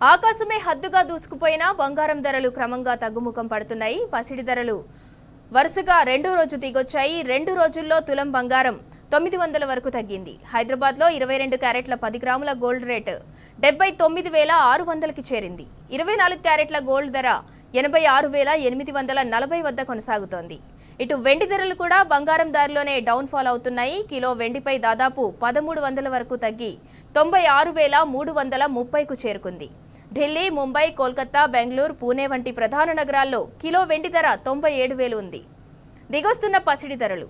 ఆకాశమే హద్దుగా దూసుకుపోయినా బంగారం ధరలు క్రమంగా తగ్గుముఖం పడుతున్నాయి. పసిడి ధరలు వరుసగా రెండో రోజు దిగొచ్చాయి. 2 రోజుల్లో తులం బంగారం 900 వరకు తగ్గింది. హైదరాబాద్లో 22 క్యారెట్ల 10 గ్రాముల గోల్డ్ రేటు 79,600కి చేరింది. 24 క్యారెట్ల గోల్డ్ ధర 86,840 వద్ద కొనసాగుతోంది. ఇటు వెండి ధరలు కూడా బంగారం దారిలోనే డౌన్ ఫాల్ అవుతున్నాయి. కిలో వెండిపై దాదాపు 1300 వరకు తగ్గి 96,330కు చేరుకుంది. ఢిల్లీ, ముంబై, కోల్కతా, బెంగళూరు, పూణే వంటి ప్రధాన నగరాల్లో కిలో వెండి ధర 97,000 ఉంది. దిగొస్తున్న పసిడి ధరలు